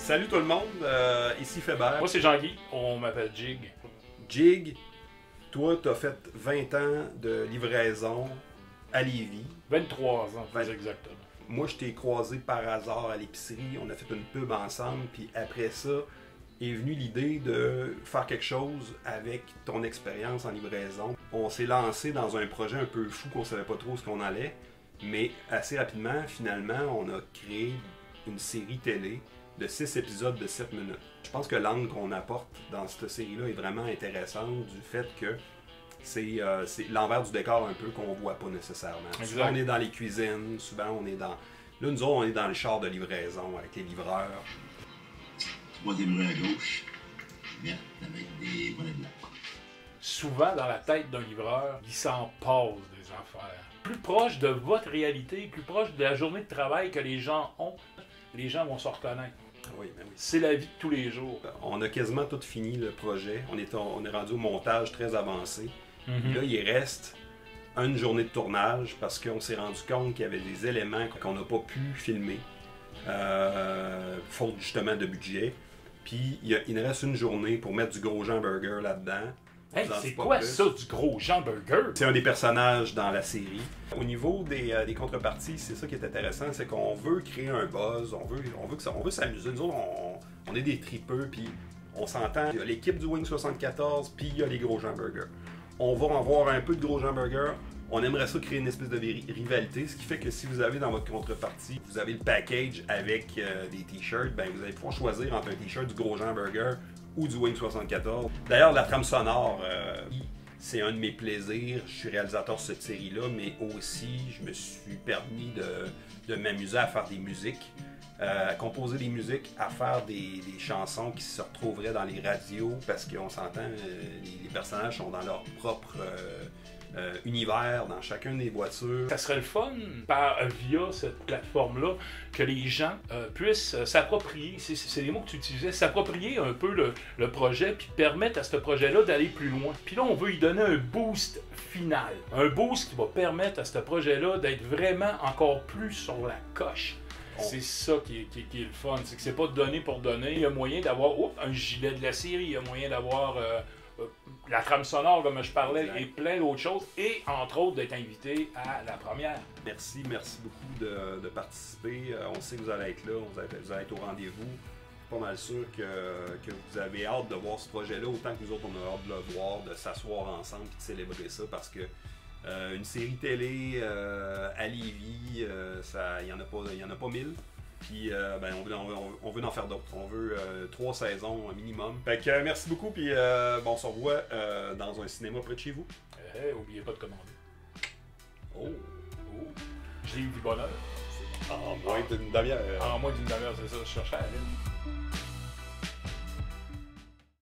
Salut tout le monde, ici Fébert. Moi c'est Jean-Guy, on m'appelle Jig. Jig, toi t'as fait 20 ans de livraison à Lévis. 23 ans, plus exactement. Moi je t'ai croisé par hasard à l'épicerie, on a fait une pub ensemble, puis après ça est venue l'idée de faire quelque chose avec ton expérience en livraison. On s'est lancé dans un projet un peu fou qu'on savait pas trop ce qu'on allait, mais assez rapidement, finalement, on a créé une série télé de 6 épisodes de 7 minutes. Je pense que l'angle qu'on apporte dans cette série-là est vraiment intéressante du fait que c'est l'envers du décor un peu qu'on voit pas nécessairement. Exact. Souvent on est dans les cuisines, souvent on est dans... Là, nous autres, on est dans les chars de livraison avec les livreurs. Troisième rue à gauche, verte avec des volets blancs. Souvent, dans la tête d'un livreur, il s'en passe des affaires. Plus proche de votre réalité, plus proche de la journée de travail que les gens ont, les gens vont se reconnaître. Oui, ben oui. C'est la vie de tous les jours. On a quasiment tout fini le projet. On est rendu au montage très avancé. Mm-hmm. Là, il reste une journée de tournage parce qu'on s'est rendu compte qu'il y avait des éléments qu'on n'a pas pu filmer, faute justement de budget. Puis il nous reste une journée pour mettre du gros Jean Burger là-dedans. Hey, c'est quoi ça, du gros Jean Burger? C'est un des personnages dans la série. Au niveau des contreparties, c'est ça qui est intéressant, c'est qu'on veut créer un buzz, on veut s'amuser. Nous autres, on est des tripeux, puis on s'entend. Il y a l'équipe du Wing 74, puis il y a les gros Jean Burger. On va en voir un peu de gros Jean Burger. On aimerait ça créer une espèce de rivalité, ce qui fait que si vous avez dans votre contrepartie, vous avez le package avec des t-shirts, ben vous allez pouvoir choisir entre un t-shirt du gros Jean Burger ou du Wing 74. D'ailleurs, la trame sonore, c'est un de mes plaisirs. Je suis réalisateur de cette série-là, mais aussi, je me suis permis de m'amuser à faire des musiques, à composer des musiques, à faire des chansons qui se retrouveraient dans les radios, parce qu'on s'entend, les personnages sont dans leur propre univers, dans chacune des voitures. Ça serait le fun, via cette plateforme-là, que les gens puissent s'approprier, c'est les mots que tu utilisais, s'approprier un peu le projet, puis permettre à ce projet-là d'aller plus loin. Puis là, on veut y donner un boost final. Un boost qui va permettre à ce projet-là d'être vraiment encore plus sur la coche. C'est ça qui est le fun, c'est que c'est pas donné pour donner. Il y a moyen d'avoir un gilet de la série, il y a moyen d'avoir la trame sonore, comme je parlais, et plein d'autres choses, et entre autres d'être invité à la première. Merci beaucoup de participer. On sait que vous allez être là, vous allez être au rendez-vous. Je suis pas mal sûr que vous avez hâte de voir ce projet-là, autant que nous autres, on a hâte de le voir, de s'asseoir ensemble et de célébrer ça, parce que une série télé à Lévis, il y en a pas 1000. Puis ben, on veut en faire d'autres. On veut 3 saisons minimum. Fait que merci beaucoup, puis bon, on se revoit dans un cinéma près de chez vous. Oubliez pas de commander. Oh! Je l'ai eu du bonheur. En moins d'une demi-heure. En moins d'une demi-heure, c'est ça, je cherchais à la ligne.